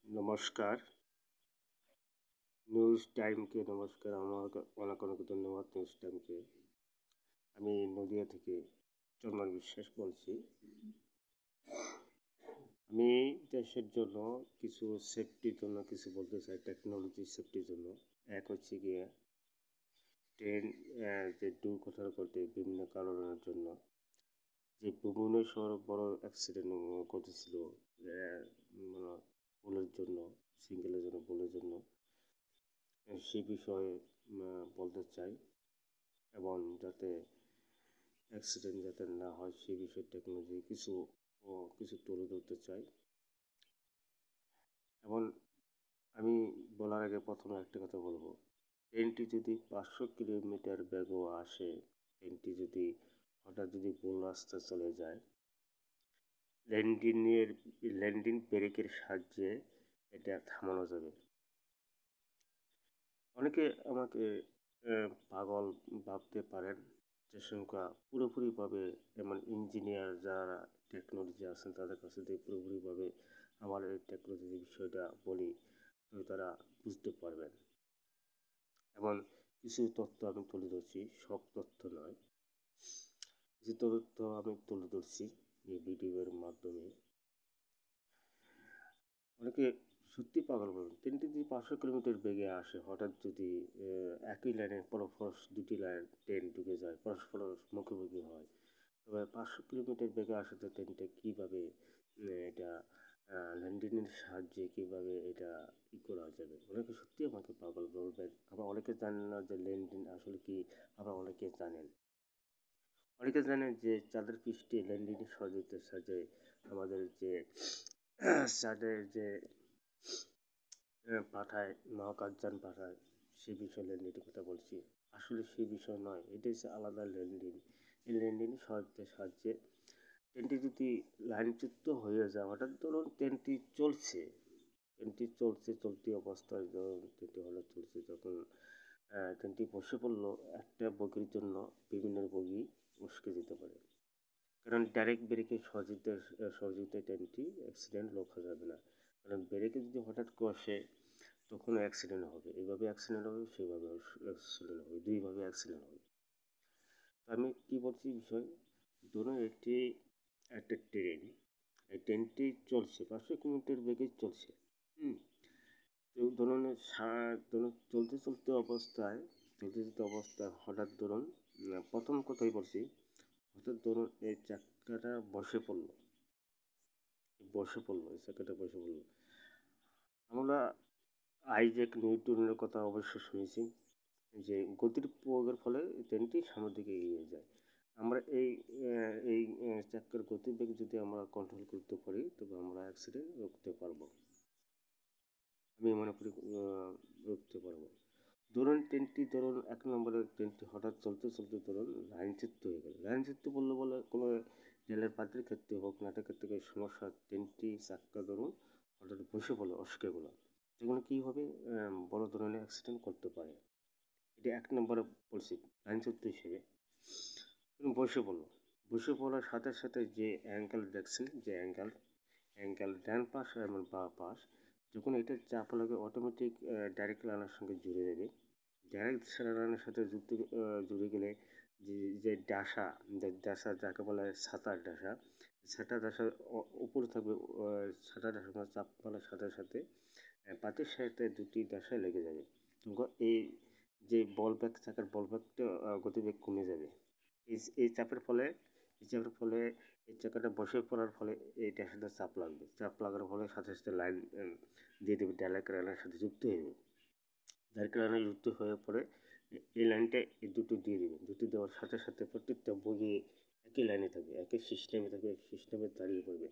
নমস্কার, নিউজ টাইমকে নমস্কার। আমাকে অনেক অনেক ধন্যবাদ নিউজ টাইমকে। আমি নদিয়া থেকে চন্দন বিশ্বাস বলছি। আমি দেশের জন্য কিছু সেফটির জন্য কিছু বলতে চাই, টেকনোলজি সেফটির জন্য। এক হচ্ছে গিয়ে ট্রেন যে দুর্ঘটনা ঘটে বিভিন্ন কারণের জন্য, যে ভুবনেশ্বর বড় অ্যাক্সিডেন্ট ঘটেছিল ভুলের জন্য, সিঙ্গেলের জন্য, ভুলের জন্য, সে বিষয়ে বলতে চাই। এবং যাতে অ্যাক্সিডেন্ট যাতে না হয় সে বিষয়ে টেকনোলজি কিছু তুলে ধরতে চাই। এবং আমি বলার আগে প্রথমে একটা কথা বলবো, ট্রেনটি যদি 500 কিলোমিটার বেগও আসে, ট্রেনটি যদি হঠাৎ যদি ভুল রাস্তা চলে যায়, ল্যান্ডিং ব্রেকের সাহায্যে এটা থামানো যাবে। অনেকে আমাকে পাগল ভাবতে পারেন, যে সংখ্যা পুরোপুরিভাবে এমন ইঞ্জিনিয়ার যারা টেকনোলজি আছেন তাদের কাছে দিয়ে পুরোপুরিভাবে আমার এই টেকনোলজির বিষয়টা বলি, তো তারা বুঝতে পারবেন। এবং কিছু তথ্য আমি তুলে ধরছি, সব তথ্য নয়, কিছু তথ্য আমি তুলে ধরছি এই ভিডিওর মাধ্যমে। অনেকে সত্যি পাগল বলুন, ট্রেনটি যদি 500 কিলোমিটার বেগে আসে, হঠাৎ যদি একই লাইনে পরস্পর দুটি লাইন ট্রেন ঢুকে যায়, পরস্পর মুখোমুখি হয়, তবে 500 কিলোমিটার বেগে আসাতে ট্রেনটা কীভাবে এটা ল্যান্ডিংয়ের সাহায্যে কীভাবে এটা করা যাবে। অনেকে সত্যি আমাকে পাগল বলবেন। আবার অনেকে জানেন না যে ল্যান্ডিং আসলে কি, আবার অনেকে জানেন। অনেকে জানেন যে চাঁদের পৃষ্ঠে ল্যান্ডিংয়ের সহযোগিতার সাথে আমাদের যে চাঁদের যে পাঠায়, মহাকাশযান পাঠায়, সে বিষয়ে ল্যান্ডিংয়ের কথা বলছি। আসলে সে বিষয় নয়, এটা হচ্ছে আলাদা ল্যান্ডিং। এই ল্যান্ডিংয়ের সহায়তার সাহায্যে ট্রেনটি যদি লাইনচ্যুত হয়ে যায়, হঠাৎ ধরুন ট্রেনটি চলতি অবস্থায়, ধরুন ট্রেনটি হঠাৎ চলছে, যখন ট্রেনটি বসে পড়লো, একটা বগির জন্য বিভিন্ন বগি উস্কে যেতে পারে। কারণ ডাইরেক্ট ব্রেকের সহযোগিতায় ট্রেনটি অ্যাক্সিডেন্ট রোকা যাবে না। কারণ ব্রেকে যদি হঠাৎ কষে, তখন অ্যাক্সিডেন্ট হবে। এইভাবে অ্যাক্সিডেন্ট হবে, সেভাবে অ্যাক্সিডেন্ট হবে, দুইভাবে অ্যাক্সিডেন্ট হবে। তো আমি কী বলছি বিষয়, ধরুন একটা ট্রেন, এই ট্রেনটি চলছে 500 কিলোমিটার বেগে চলছে। তো ধরুন চলতে অবস্থায় হঠাৎ ধরুন, প্রথম কথাই বলছি, হঠাৎ ধরুন এই চাকাটা এই চাকাটা বসে পড়লো। আমরা আইজ্যাক নিউটনের কথা অবশ্য শুনেছি, যে গতির প্রয়োগের ফলে ট্রেনটি সামনের দিকে এগিয়ে যায়। আমরা এই চাকার গতিবেগ যদি আমরা কন্ট্রোল করতে পারি, তবে আমরা অ্যাক্সিডেন্ট রুখতে পারবো। আমি মনে করি রুখতে পারবো। ধরুন এক নম্বরে ট্রেনটি হঠাৎ চলতে ধরুন লাইনচ্যুত হয়ে গেল। লাইনচ্যুত বলে কোনো রেলের পাত্রের ক্ষেত্রে হোক, নাটের ক্ষেত্রে সমস্যা, ট্রেনটি চাক্কা ধরুন হঠাৎ বসে পড়লো, অসুখে গেলো, যেগুলো কী হবে, বড় ধরনের অ্যাক্সিডেন্ট করতে পারে। এটা এক নম্বরে বলছি লাইনচ্যুত হিসেবে। বসে পড়ার সাথে সাথে যে অ্যাঙ্গেল দেখছেন, যে অ্যাঙ্গেল ডান পাশ এবং বাঁ পাশ, যখন এটা চাপ লাগে অটোমেটিক ডাইরেক্ট লাইনের সঙ্গে জুড়ে যাবে। ডাইরেক্ট লাইনের সাথে জুড়ে গেলে যে ডাসা যাকে বলে ছাতার ডাসার উপরে থাকবে, ছাতার ডাসার চাপ ফেলার সাথে সাথে পাতির সাথে দুটি ডাসায় লেগে যাবে। এই যে চাকার বলব্যাগটা গতিবেগ কমে যাবে। এই চাপের ফলে এই চাকাটা বসে পড়ার ফলে এইটার সাথে চাপ লাগার ফলে সাথে সাথে লাইন দিয়ে দেবে, ডাইরেক্ট লাইনের সাথে যুক্ত হয়ে যাবে। ডাইরেক্ট লাইনে যুক্ত হয়ে পড়ে এই লাইনটা এই দুটো দিয়ে দেবে। দুটো দেওয়ার সাথে সাথে প্রত্যেকটা বগি একই লাইনে থাকবে, একই সিস্টেমে থাকবে, সিস্টেমে দাঁড়িয়ে পড়বে।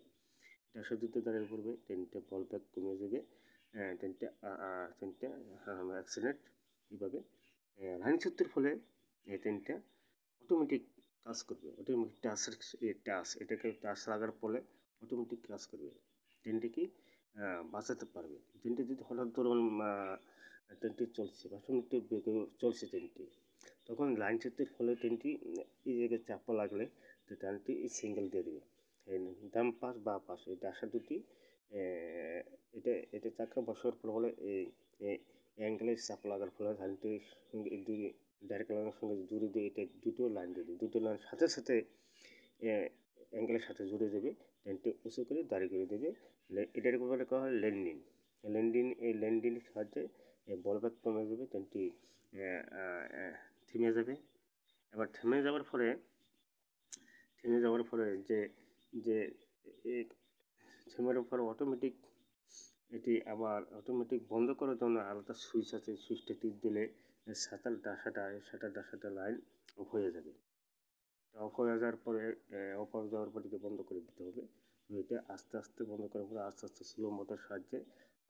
ডাসা দুটো দাঁড়িয়ে পড়বে, ট্রেনটা বলব্যাগ কমে যাবে, ট্রেনটা অ্যাক্সিডেন্ট কীভাবে লাইনচ্যুতের ফলে এই ট্রেনটা অটোমেটিক কাজ করবে। অটোমেটিক এটাকে টাচ লাগার ফলে অটোমেটিক কাজ করবে, ট্রেনটিকে বাঁচাতে পারবে। ট্রেনটি যদি হঠাৎ ধরুন ট্রেনটি চলছে 500 মিটার বেগে চলছে ট্রেনটি, তখন লাইনচ্যুতের ফলে ট্রেনটি এই জায়গায় চাপা লাগলে ট্রেনটি সিঙ্গেল দিয়ে দেবে। ডান পাশ বাঁ পাশ এই ডাসা দুটি এই এটা চাকা বসার পর হলে এই অ্যাঙ্গেলের চাপ লাগার ফলে লাইনটির সঙ্গে দুই ডাইরেক্ট লাইনের সঙ্গে জুড়ে দিয়ে এটা দুটো লাইন দেবে, দুটো লাইন সাথে সাথে অ্যাঙ্গেলের সাথে জুড়ে দেবে, ট্রেনটি উঁচু করে দাঁড়িয়ে করে দেবে। এটার ব্যাপারে করা হয় ল্যান্ডিং। এই ল্যান্ডিংয়ের সাহায্যে বলবেগ কমে যাবে, ট্রেনটি থেমে যাবে। এবার থেমে যাওয়ার পরে যে যে থেমে পরে অটোমেটিক এটি আবার অটোমেটিক বন্ধ করার জন্য আলাদা সুইচ আছে, সুইচটা টিপ দিলে সাঁতার ডাসাটা লাইন অফ হয়ে যাবে। অফ হয়ে যাওয়ার পরে এটি বন্ধ করে দিতে হবে। এটা আস্তে আস্তে বন্ধ করার পরে আস্তে আস্তে স্লো মোটর সাহায্যে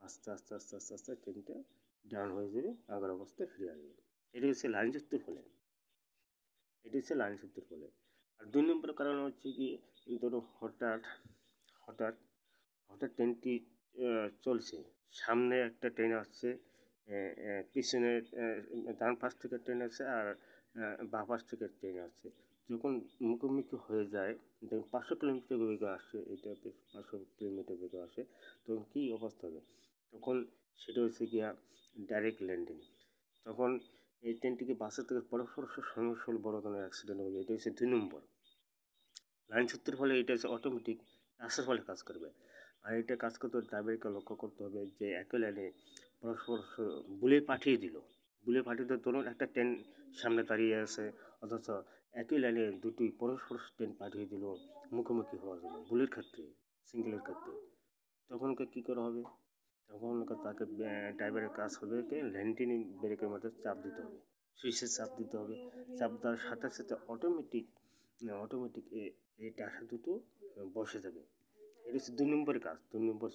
আস্তে ট্রেনটা ডাউন হয়ে যাবে, আগের অবস্থায় ফিরে আসবে। এটি হচ্ছে লাইন যুক্তির ফলে। আর 2 নম্বর কারণ হচ্ছে কি, ধরো হঠাৎ ট্রেনটি চলছে, সামনে একটা ট্রেন আসছে, পিছনে ডান পাশ থেকে ট্রেন আসছে আর বাঁ পাশ থেকে ট্রেন আসছে। যখন মুখোমুখি হয়ে যায়, যখন 500 কিলোমিটার বেগে আসছে, এটা 500 কিলোমিটার বেগে আসে, তখন কী অবস্থা হবে? তখন সেটা হচ্ছে গিয়া ডাইরেক্ট ল্যান্ডিং। তখন এই ট্রেনটিকে বাঁচাতে সমস্যা হলে বড় ধরনের অ্যাক্সিডেন্ট হবে। এটা হচ্ছে 2 নম্বর। লাইন শক্তির ফলে এটা হচ্ছে অটোমেটিক টাচের ফলে কাজ করবে। আর এটা কাজ করতে ড্রাইভারকে লক্ষ্য করতে হবে যে একই লাইনে পরস্পর বুলে পাঠিয়ে ধরুন একটা ট্রেন সামনে দাঁড়িয়ে আছে, অথচ একই লাইনে দুটি পরস্পর ট্রেন পাঠিয়ে দিল মুখোমুখি হওয়ার জন্য, বুলের ক্ষেত্রে, সিঙ্গেলের ক্ষেত্রে। তখন কী করা হবে? তখন তাকে ড্রাইভারের কাজ হবে কি ল্যান্ডিং ব্রেকের মধ্যে চাপ দিতে হবে, সুইচে চাপ দিতে হবে। চাপ দেওয়ার সাথে সাথে অটোমেটিক এই টাকা দুটো বসে যাবে। এটা হচ্ছে 2 নম্বরের কাজ, 2 নম্বর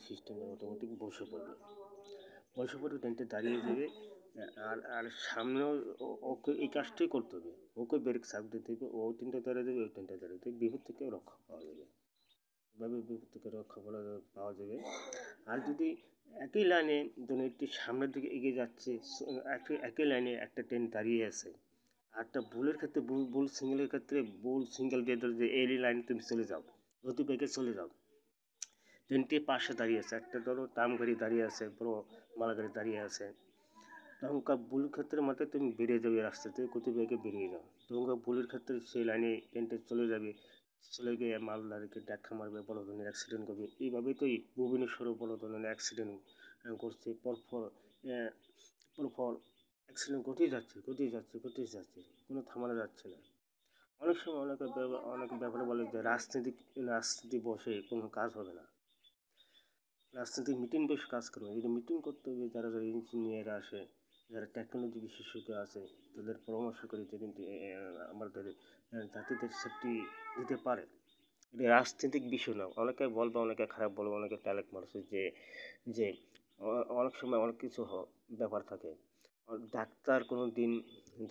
সিস্টেমে অটোমেটিক বসে পড়বে ট্রেনটা দাঁড়িয়ে যাবে। আর সামনেও ওকে এই কাজটাই করতে হবে, ওকে ব্রেক চাপ দিতে হবে, ও ট্রেনটা দাঁড়িয়ে যাবে, ওই ট্রেনটা দাঁড়িয়ে যাবে, বিপদ থেকে রক্ষা পাওয়া যাবে। পাওয়া যাবে। আর যদি একই লাইনে ধরুন একটি সামনের দিকে এগিয়ে যাচ্ছে, একই লাইনে একটা ট্রেন দাঁড়িয়ে আছে, আরটা বুলের ক্ষেত্রে বুল সিঙ্গেলের ক্ষেত্রে বুল সিঙ্গেল দিয়ে ধরে যে এই লাইনে তুমি চলে যাও, গতিবেগে চলে যাও। ট্রেনটি পাশে দাঁড়িয়ে আছে, একটা ধরো ট্রাম গাড়ি দাঁড়িয়ে আছে, বড় মালগাড়ি দাঁড়িয়ে আছে, তখনকার বুলের ক্ষেত্রে মাথায় তুমি বেরিয়ে যাবে, রাস্তা থেকে গতিবেগে বেরিয়ে যাও, তখনকার বুলের ক্ষেত্রে সেই লাইনে ট্রেনটা চলে গিয়ে মালদারিকে ধাক্কা মারবে, বড় ধরনের অ্যাক্সিডেন্ট করবে। এইভাবেই তো ভুবনেশ্বরে বড় ধরনের অ্যাক্সিডেন্ট করছে, পরপর অ্যাক্সিডেন্ট ঘটেই যাচ্ছে, কোনো থামানো যাচ্ছে না। অনেক সময় অনেক ব্যাপারে বলে যে রাজনীতি বসে কোনো কাজ হবে না, রাজনীতি মিটিং বসে কাজ করবে। যদি মিটিং করতে হবে, যারা ইঞ্জিনিয়ার আসে, যারা টেকনোলজি বিশেষজ্ঞ আছে, তাদের পরামর্শ করে যে কিন্তু আমাদের জাতিদের সেফটি দিতে পারে। এটা রাজনৈতিক বিষয় না। অনেকে বলবে, অনেকে খারাপ বলবে, অনেকে ট্যালেন্ট মানুষের যে অনেক সময় অনেক কিছু ব্যাপার থাকে।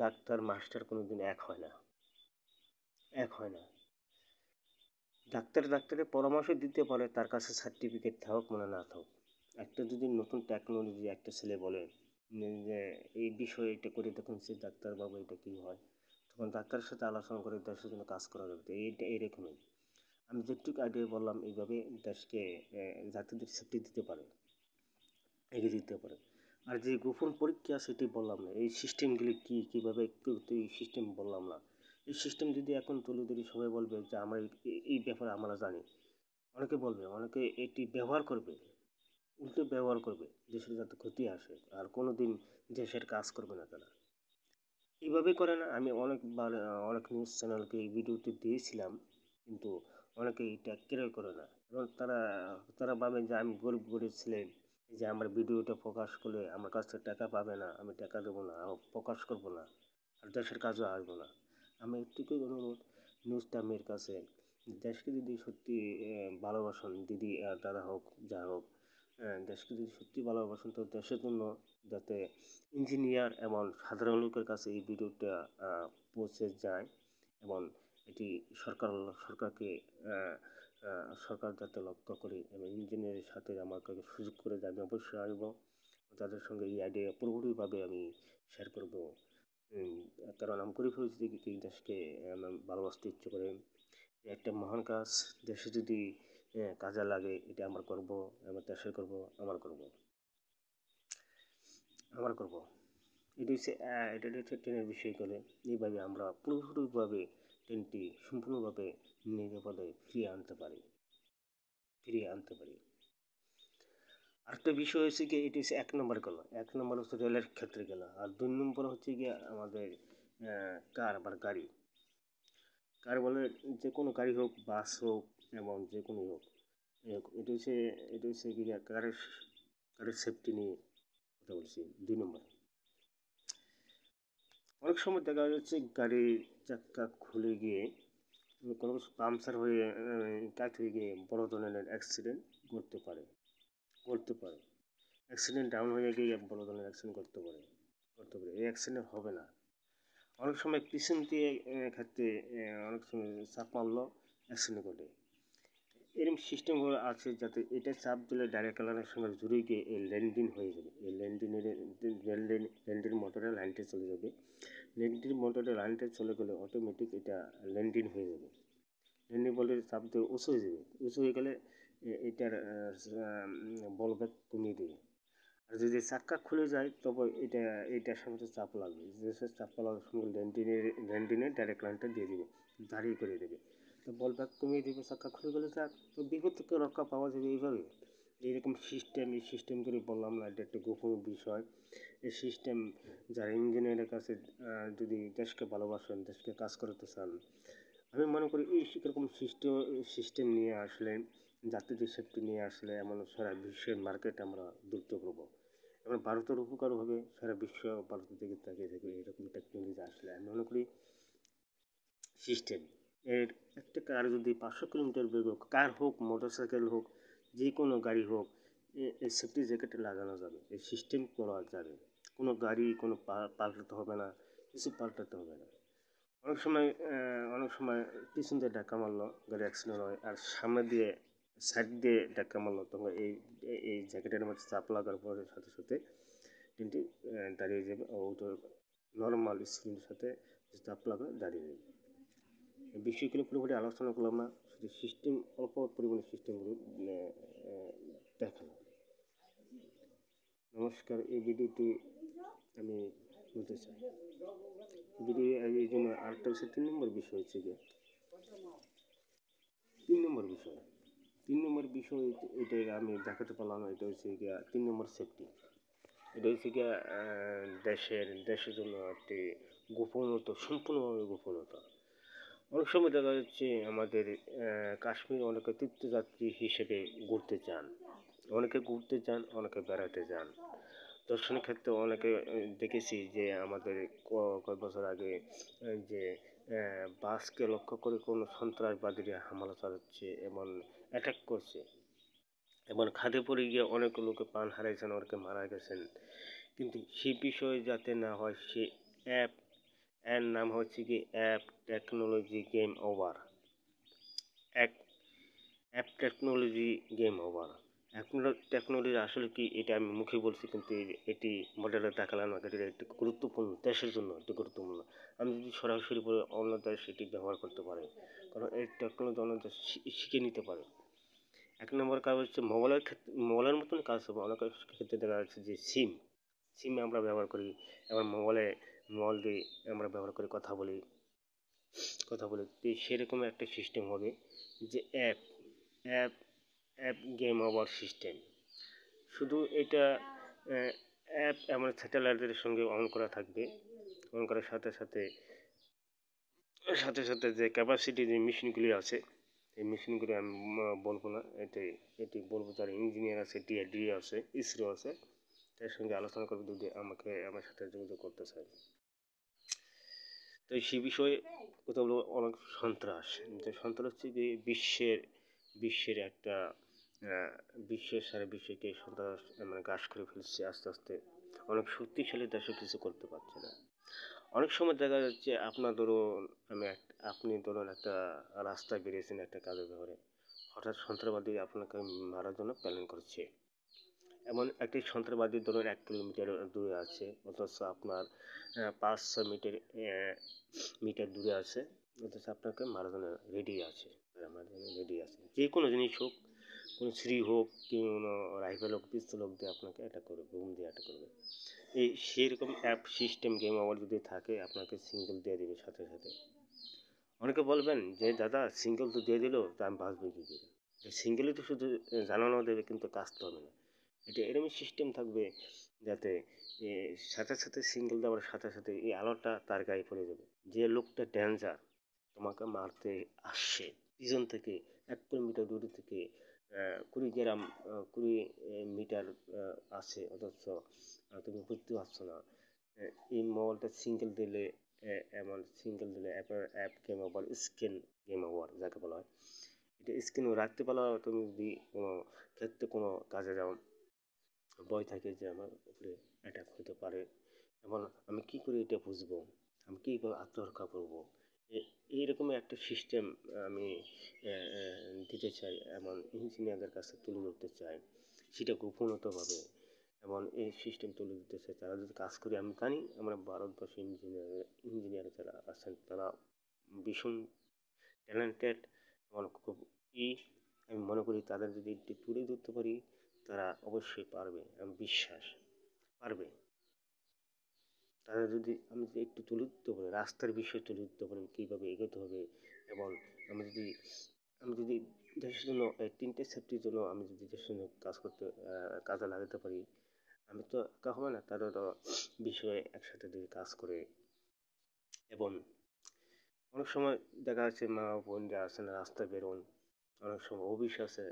ডাক্তার মাস্টার কোনো দিন এক হয় না। ডাক্তারের পরামর্শ দিতে পারে, তার কাছে সার্টিফিকেট থাকুক মানে না থাকুক। একটা যদি নতুন টেকনোলজি একটা ছেলে বলে যে এই বিষয়ে এটা করে দেখুন, সে ডাক্তারবাবু এটা কী হয়, তখন ডাক্তারের সাথে আলোচনা করে দেশের জন্য কাজ করা যাবে। এইটা এরকমই। আমি যেটুকু আইডিয়া বললাম, এইভাবে দেশকে জাতিদের সেফটি এগিয়ে দিতে পারে। আর যে গোপন পরীক্ষা সেটি বললাম না, এই সিস্টেমগুলি কীভাবে এই সিস্টেম বললাম না। এই সিস্টেম যদি এখন তুলে ধরি, সবাই বলবে যে আমরা এই ব্যাপারে আমরা জানি। অনেকে এটি উল্টো ব্যবহার করবে, দেশের যাতে ক্ষতি আসে, আর কোনো দিন দেশের কাজ করবে না তারা। এইভাবে করে না। আমি অনেক নিউজ চ্যানেলকে এই ভিডিওটি দিয়েছিলাম, কিন্তু অনেকে এটা ক্রয় করে না, এবং তারা ভাবে যে আমি গরিব ছেলে, যে আমার ভিডিওটা প্রকাশ করলে আমার কাছ থেকে টাকা পাবে না, আমি টাকা দেবো না, প্রকাশ করবো না, আর দেশের কাজও আসবো না। আমি একটুকুই অনুরোধ নিউজটা মেয়ের কাছে, দেশকে যদি সত্যি ভালোবাসেন, দিদি দাদা হোক, যা হোক, দেশকে যদি সত্যি ভালোবাসেন, তো দেশের জন্য যাতে ইঞ্জিনিয়ার এবং সাধারণ লোকের কাছে এই ভিডিওটা পৌঁছে যায়, এবং এটি সরকারকে সরকার যাতে লক্ষ্য করে, এবং ইঞ্জিনিয়ারের সাথে আমাকে সুযোগ করে দেয়, আমি অবশ্যই আসবো, তাদের সঙ্গে এই আইডিয়া পুরোপুরিভাবে আমি শেয়ার করবো। কারণ আমি গরিব হয়েছি দেখি দেশকে ভালোবাসতে ইচ্ছে করে। একটা মহান কাজ দেশে যদি কাজে লাগে, এটা আমার করব, আমার দেশের করব, আমার করব, আমার করব। এটা হচ্ছে ট্রেনের বিষয় করে এইভাবে আমরা পুরোপুরিভাবে ট্রেনটি সম্পূর্ণভাবে নিরাপদে ফিরিয়ে আনতে পারি। আরেকটা বিষয় হচ্ছে কি, এটি হচ্ছে 1 নম্বর গেল, 1 নম্বর হচ্ছে রেলের ক্ষেত্রে গেল। আর 2 নম্বর হচ্ছে গিয়ে আমাদের কার বা গাড়ি বলে, যে কোনো গাড়ি হোক, বাস হোক, এবং যে কোনো হোক, এটা হচ্ছে কি কারের সেফটি নিয়ে কথা বলছি। 2 নম্বর, অনেক সময় দেখা যাচ্ছে গাড়ির চাক্কা খুলে গিয়ে কোনো কিছু পাংচার হয়ে কাজ হয়ে গিয়ে বড় ধরনের অ্যাক্সিডেন্ট করতে পারে। অ্যাক্সিডেন্ট ডাউন হয়ে গিয়ে বড় ধরনের অ্যাক্সিডেন্ট করতে পারে। এই অ্যাক্সিডেন্ট হবে না, অনেক সময় পিছন দিয়ে ক্ষেত্রে অনেক সময় চাপ মারলো, অ্যাক্সিডেন্ট ঘটে। এরকম সিস্টেমগুলো আছে যাতে এটা চাপ দিলে ডাইরেক্ট লাইনের সঙ্গে জুড়ে গিয়ে এই ল্যান্ডিং হয়ে যাবে। এই ল্যান্ডিং মোটরের লাইনটা চলে যাবে। ল্যান্ডিং মোটরের লাইনটা চলে গেলে অটোমেটিক এটা ল্যান্ডিং হয়ে যাবে। ল্যান্ডিং বলে চাপ দিয়ে উঁচু হয়ে যাবে। উঁচু হয়ে গেলে এটার বল ব্যাক কমিয়ে দেবে। আর যদি চাক্কা খুলে যায় তবে এইটার সঙ্গে চাপ লাগবে, যে চাপ লাগার সঙ্গে ল্যান্ডিংয়ে ডাইরেক্ট লাইনটা দিয়ে দেবে, দাঁড়িয়ে করে দেবে। তো বল ব্যাক কমিয়ে দেবে, চাক্কা খুলে গেলে যাক, তো বিপদ থেকে রক্ষা পাওয়া যাবে এইভাবে। এইরকম এই সিস্টেম করে বললাম না, এটা একটা গোপন বিষয়। এই সিস্টেম যারা ইঞ্জিনিয়ারের কাছে যদি দেশকে ভালোবাসেন, দেশকে কাজ করতে চান, আমি মনে করি এই এরকম সিস্টেম নিয়ে আসলে, যাত্রীদের সেফটি নিয়ে আসলে, এমন সারা বিশ্বের মার্কেট আমরা ধরতে পারবো। এবং ভারতের উপকার হবে, সারা বিশ্ব ভারতের দিকে তাকিয়ে থাকবে এরকম টেকনোলজি আসলে। আমি মনে করি সিস্টেম এর একটা কার যদি 500 কিলোমিটার বেগ হোক, কার হোক, মোটরসাইকেল হোক, যে কোনো গাড়ি হোক, এই সেফটি জ্যাকেটে লাগানো যাবে, এই সিস্টেম করা যাবে। কোনো গাড়ি কোনো পাল্টাতে হবে না, কিছু পাল্টাতে হবে না। অনেক সময় পিছন দিয়ে ধাক্কা মারলো, গাড়ি অ্যাক্সিডেন্ট হয়, আর সাইড দিয়ে ধাক্কা মারলো, তখন এই জ্যাকেটের মধ্যে চাপ লাগার পরে সাথে সাথে ট্রেনটি দাঁড়িয়ে যাবে, ওটা নর্মাল স্পিডের সাথে চাপ লাগা দাঁড়িয়ে যাবে। এই বিষয়গুলো পুরোপুরি আলোচনা করলাম না, শুধু সিস্টেম, অল্প পরিমাণে সিস্টেমগুলো দেখালাম। নমস্কার, এই ভিডিওটি আমি বলতে চাই। ভিডিও এই জন্য আরেকটা হচ্ছে 3 নম্বর বিষয় হচ্ছে গিয়ে 3 নম্বর বিষয় এটা আমি দেখাতে পারলাম না। এটা হচ্ছে গিয়া 3 নম্বর সেফটি। এটা হচ্ছে গিয়া দেশের জন্য একটি গোপনতা, সম্পূর্ণভাবে গোপনতা। অনেক সময় দেখা যাচ্ছে আমাদের কাশ্মীর অনেকে তীর্থযাত্রী হিসেবে ঘুরতে চান, অনেকে বেড়াতে যান। দর্শনের ক্ষেত্রে অনেকে দেখেছি যে আমাদের কয়েক বছর আগে যে বাসকে লক্ষ্য করে কোনো সন্ত্রাসবাদীরা হামলা চালাচ্ছে এবং অ্যাটাক করছে, এবং খাদে পড়ে গিয়ে অনেক লোকে প্রাণ হারিয়েছেন, অনেকে মারা গেছেন। কিন্তু সেই বিষয়ে যাতে না হয়, সে এর নাম হচ্ছে কি app technology game over. App technology game over. Technology আসলে কি, এটা আমি মুখে বলছি, কিন্তু এটি মডেলে দেখালাম না। এটি একটি গুরুত্বপূর্ণ, দেশের জন্য একটি গুরুত্বপূর্ণ। আমি যদি সরাসরি বলে অন্য দেশ এটি ব্যবহার করতে পারে, কারণ এই টেকনোলজি অন্য দেশ শিখে নিতে পারে। 1 নম্বর কাজ হচ্ছে মোবাইলের মতন কাজ হবে। অনেক ক্ষেত্রে দেখা যাচ্ছে যে সিম আমরা ব্যবহার করি, এবং মোবাইল দিয়ে আমরা ব্যবহার করে কথা বলি। সেরকম একটা সিস্টেম হবে যে app app game over system. শুধু এটা অ্যাপ আমার স্যাটেলাইটের সঙ্গে অন করা থাকবে। অন করার সাথে সাথে যে ক্যাপাসিটি যে মেশিনগুলি আছে, এই মেশিনগুলি আমি বলবো না, এটি বলবো যারা ইঞ্জিনিয়ার আছে, ডিআরডি আছে, ইসরো আছে, তার সঙ্গে আলোচনা করবে যদি আমার সাথে যোগাযোগ করতে চায়। তো সেই বিষয়ে কথা বলবো। অনেক সন্ত্রাস হচ্ছে যে বিশ্বের একটা সারা বিশ্বকে সন্ত্রাস মানে গ্রাস করে ফেলছে আস্তে আস্তে। অনেক শক্তিশালী দেশও কিছু করতে পারছে না। অনেক সময় দেখা যাচ্ছে আপনি ধরুন একটা রাস্তায় বেরিয়েছেন একটা কাজের ব্যাপারে, হঠাৎ সন্ত্রাসবাদী আপনাকে মারার জন্য প্ল্যান করছে। এমন একটি সন্ত্রাসবাদী ধরুন 1 কিলোমিটার দূরে আছে, অথচ আপনার 5-6 মিটার দূরে আছে, অথচ আপনাকে মারার জন্য রেডি আছে, তারা মারার জন্য রেডি আছে। যে কোনো জিনিস হোক, কোনো ছুরি হোক, কোনো রাইফেল হোক, পিস্তল হোক দিয়ে আপনাকে অ্যাটাক করবে, বোম দিয়ে অ্যাটাক করবে। এই সেরকম অ্যাপ সিস্টেম গেম ওভার যদি থাকে, আপনাকে সিঙ্গেল দিয়ে দেবে সাথে সাথে। অনেকে বলবেন যে দাদা সিঙ্গেল তো দিয়ে দিল, তা আমি বাঁচবো কী করে? সিঙ্গেলই তো শুধু জানানো দেবে, কিন্তু কাজ তো হবে না। এটা এরকমই সিস্টেম থাকবে যাতে সাথে সাথে সিঙ্গেল দেওয়ার সাথে সাথে এই আলোটা তার গায়ে পড়ে যাবে। যে লোকটা ডেঞ্জার, তোমাকে মারতে আসছে পিছন থেকে 1 কিলোমিটার দূরে থেকে, 20 গ্রাম 20 মিটার আছে, অথচ তুমি বুঝতে পারছো না। এই মোবাইলটা সিঙ্গেল দিলে, এমন সিঙ্গেল দিলে app game over, screen game over যাকে বলা হয়। এটা স্ক্রিনও রাখতে পারো তুমি, যদি কোনো ক্ষেত্রে কোনো কাজে যাও, ভয় থাকে যে আমার উপরে অ্যাটাক হতে পারে, এমন আমি কী করে এটা বুঝবো, আমি কীভাবে আত্মরক্ষা করবো। এইরকমই একটা সিস্টেম আমি দিতে চাই, এমন ইঞ্জিনিয়ারদের কাছে তুলে ধরতে চাই, সেটা গোপনীয়ভাবে। এমন এই সিস্টেম তুলে দিতে চাই, তারা যদি কাজ করে, আমি জানি আমরা ভারতবর্ষে ইঞ্জিনিয়ার যারা আছেন তারা ভীষণ ট্যালেন্টেড, এবং খুব ই আমি মনে করি তাদের যদি একটু তুলে ধরতে পারি, তারা অবশ্যই পারবে, আমি বিশ্বাস পারবে। তারা যদি আমি যদি একটু তুলে দিতে পারি, রাস্তার বিষয় তুলে দিতে পারি, কীভাবে এগোতে হবে, এবং আমি যদি দেশের জন্য এই 3টে সেফটির জন্য আমি যদি দেশের জন্য কাজে লাগাতে পারি, আমি তো একা হবে না, তাদেরও বিষয়ে একসাথে যদি কাজ করে। এবং অনেক সময় দেখা যাচ্ছে মা বোনরা আছে না, রাস্তায় বেরোন, অনেক সময় অফিস আছে,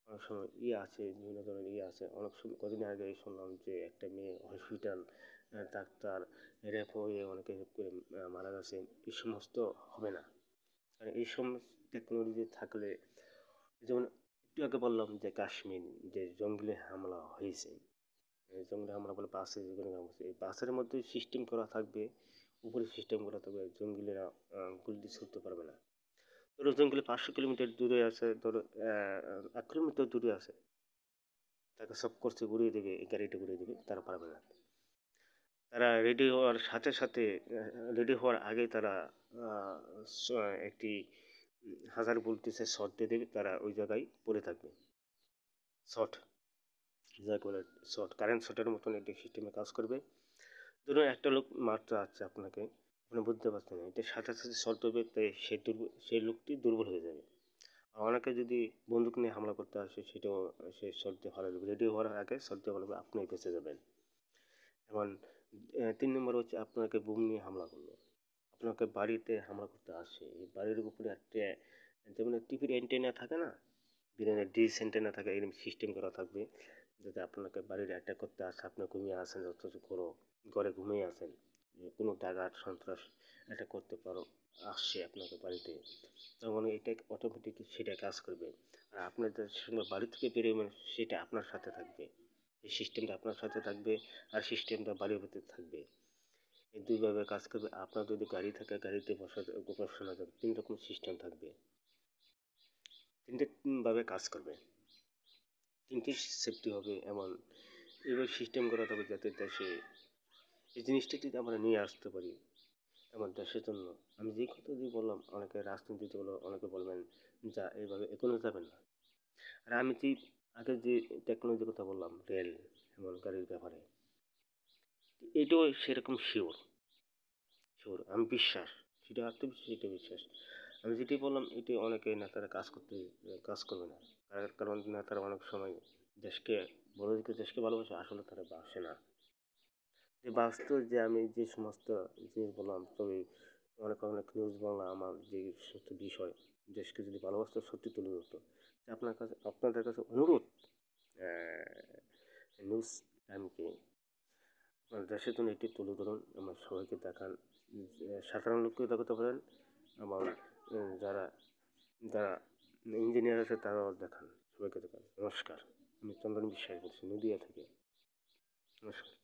অনেক সময় আছে, বিভিন্ন ধরনের আছে। অনেক সময় কদিন আগে শুনলাম যে একটা মেয়ে হসপিটাল, ডাক্তার রেপ হয়ে, অনেকে রেপ করে মারা গেছে। এই সমস্ত হবে না, কারণ এই সমস্ত টেকনোলজি থাকলে, যেমন একটু আগে বললাম যে কাশ্মীর যে জঙ্গলে হামলা হয়েছে, জঙ্গলে হামলা বলে বাসে যেগুলো এই বাসের মধ্যে সিস্টেম করা থাকবে, উপরে সিস্টেম করা থাকবে, জঙ্গিলেরা গুলি ছুটতে পারবে না। ধরো জঙ্গলে 500 কিলোমিটার দূরে আছে, ধরো 1 কিলোমিটার দূরে আছে, তাকে সব করছে ঘুরিয়ে দেবে, এই গাড়িটা ঘুরিয়ে দেবে, তারা পারবে না। তারা রেডি হওয়ার সাথে সাথে, রেডি হওয়ার আগে তারা একটি 1000 ভোল্টেজে শর্ট দিয়ে দেবে, তারা ওই জায়গায় পড়ে থাকবে। শর্ট, যাকে বলে শর্ট, কারেন্ট শর্টের মতন একটি সিস্টেমে কাজ করবে। ধরুন একটা লোক মারতে আসছে আপনাকে, আপনি বুঝতে পারছেন না, এটা সাথে সাথে শর্ট হবে, তাই সেই লোকটি দুর্বল হয়ে যাবে। আর অনেকে যদি বন্দুক নিয়ে হামলা করতে আসে, সেটাও সে শর্ট দিয়ে হারা যাবে, রেডি হওয়ার আগে শর্ট দিয়ে হারাবে, আপনি বেঁচে যাবেন। এবং 3 নম্বর হচ্ছে আপনাকে বোম নিয়ে হামলা করলো, আপনাকে বাড়িতে হামলা করতে আসে, এই বাড়ির উপরে একটা যেমন টিভির অ্যান্টেনা থাকে না, বিভিন্ন ডিশ অ্যান্টেনা থাকে, এরকম সিস্টেম করা থাকবে যাতে আপনাকে বাড়ির অ্যাটাক করতে আসে, আপনি ঘুমিয়ে আসেন, অথচ ঘরে ঘুমিয়ে আসেন, কোনো ডাকাত সন্ত্রাস অ্যাটাক করতে পারো আসছে আপনাকে বাড়িতে, তখন এটা অটোমেটিক সেটা কাজ করবে। আর আপনাদের সঙ্গে বাড়ি থেকে বেরোবেন, সেটা আপনার সাথে থাকবে, এই সিস্টেমটা আপনার সাথে থাকবে, আর সিস্টেমটা বাড়ির ভিতরে থাকবে। এই দুইভাবে কাজ করবে। আপনার যদি গাড়ি থাকে, গাড়িতে বসানো যাবে, 3 রকম সিস্টেম থাকবে, 3ভাবে কাজ করবে, 3টি সেফটি হবে। এমন এইভাবে সিস্টেম করা থাকবে যাতে দেশে এই জিনিসটা যদি আমরা নিয়ে আসতে পারি, আমার দেশের জন্য। আমি যেই কথা যদি বললাম, অনেকে রাজনীতিতে অনেকে বলবেন যা এইভাবে এগোনো যাবে না। আর আমি যে আগে যে টেকনোলজির কথা বললাম, রেল এমন গাড়ির ব্যাপারে, এটাও সেরকম শিওর শিওর, আমি বিশ্বাস, সেটা আত্মবিশ্বাস, এটা বিশ্বাস। আমি যেটি বললাম, এটি অনেকে নেতারা কাজ করবে না, কারণ নেতারা অনেক সময় দেশকে, বড় দিকে দেশকে ভালোবাসে, আসলে তারা বাসে না। যে বাস্তব, যে আমি যে সমস্ত জিনিস বললাম, তবে অনেক অনেক নিউজ বাংলা আমার যে সত্য বিষয়, দেশকে যদি ভালোবাসতো সত্যি তুলে ধরতো। আপনাদের কাছে অনুরোধ, নিউজ টাইমকে দেশের জন্য এটি তুলে ধরুন, আমার সবাইকে দেখান, সাধারণ লোককে দেখাতে পারেন, এবং যারা যারা ইঞ্জিনিয়ার আছে তারাও দেখান, সবাইকে দেখান। নমস্কার, আমি চন্দন বিশ্বাস বলছি, নদিয়া থেকে। নমস্কার।